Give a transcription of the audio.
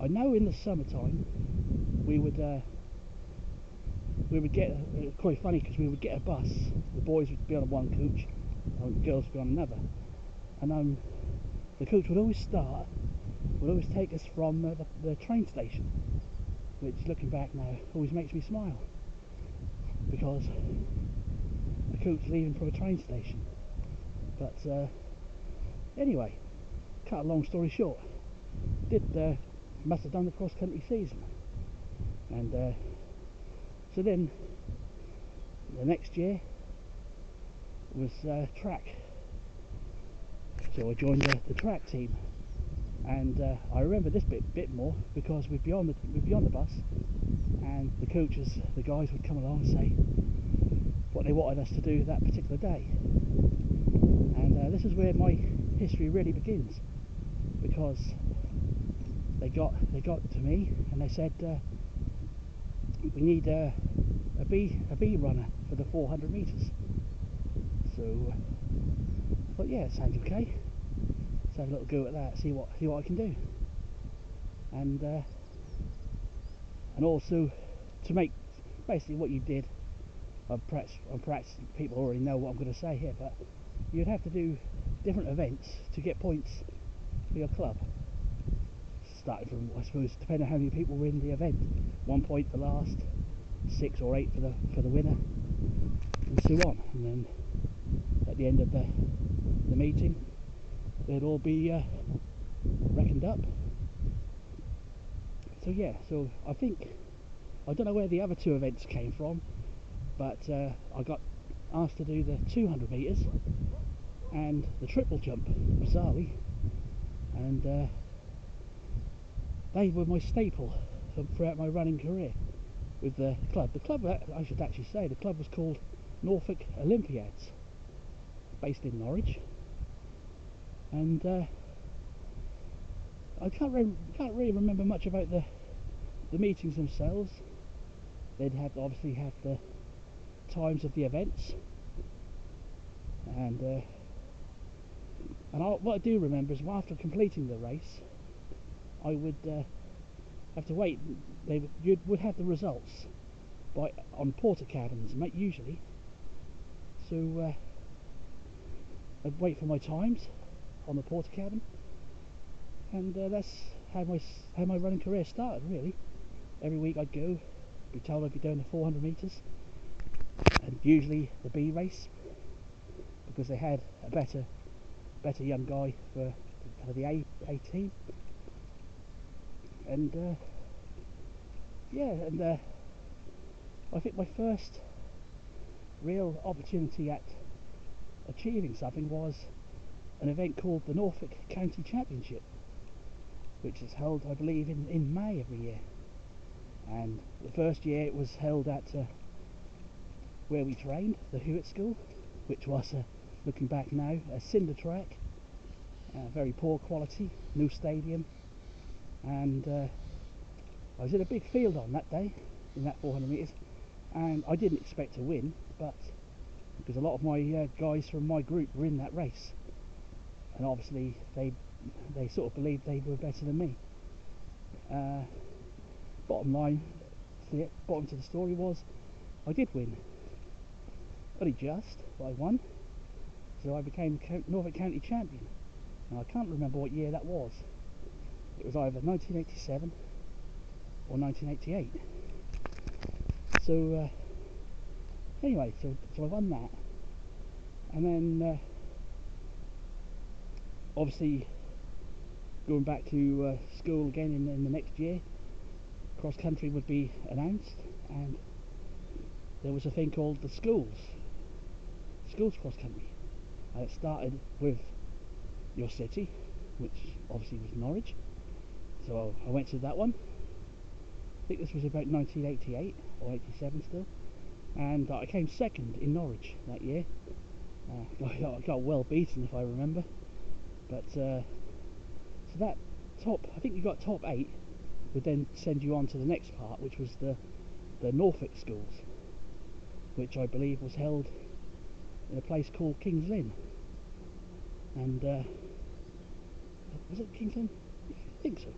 I know in the summertime we would get, it was quite funny because we would get a bus, the boys would be on one coach and the girls would be on another, and the coach would always take us from the train station, which looking back now always makes me smile, because a coach leaving from a train station. But anyway, cut a long story short, must have done the cross country season, and so then the next year was track, so I joined the track team, and I remember this bit more because we'd be on the bus, and the coaches, the guys would come along and say what they wanted us to do that particular day, and this is where my history really begins, because they got to me and they said we need a B runner for the 400 meters. So I thought, yeah, it sounds okay. Let's have a little go at that. See what I can do. And also to make basically what you did. I'm perhaps people already know what I'm going to say here, but you'd have to do different events to get points for your club. Starting from, I suppose, depending on how many people were in the event, 1 point for last, 6 or 8 for the winner, and so on. And then at the end of the meeting, they'd all be reckoned up. So yeah, so I don't know where the other 2 events came from, but I got asked to do the 200 metres and the triple jump, bizarrely, and they were my staple throughout my running career with the club. The club, I should actually say, the club was called Norfolk Olympiads, based in Norwich, and I can't really remember much about the meetings themselves. They'd obviously have the times of the events, and what I do remember is after completing the race, I would have to wait. You would have the results on porter cabins, usually. So I'd wait for my times on the porter cabin, and that's how my running career started. Really, every week I'd go, be told I'd be doing the 400 meters, and usually the B race, because they had a better young guy for the A team. And yeah, and I think my first real opportunity at achieving something was an event called the Norfolk County Championship, which is held, I believe, in May every year. And the first year it was held at where we trained, the Hewitt School, which was, looking back now, a cinder track, very poor quality, new stadium, and I was in a big field on that day, in that 400 metres, and I didn't expect to win, but because a lot of my guys from my group were in that race, and obviously they sort of believed they were better than me. Bottom to the story was, I did win, only just, but I won, so I became the Norfolk County champion. Now I can't remember what year that was. It was either 1987 or 1988. So anyway, so I won that, and then obviously going back to school again in the next year, cross country would be announced, and there was a thing called the schools cross country, and it started with your city, which obviously was Norwich. So I went to that one. I think this was about 1988 or 87 still, and I came second in Norwich that year. I got well beaten, if I remember, but so that I think you got top 8 would then send you on to the next part, which was the Norfolk schools, which I believe was held in a place called Kings Lynn. And was it Kings Lynn? I think so.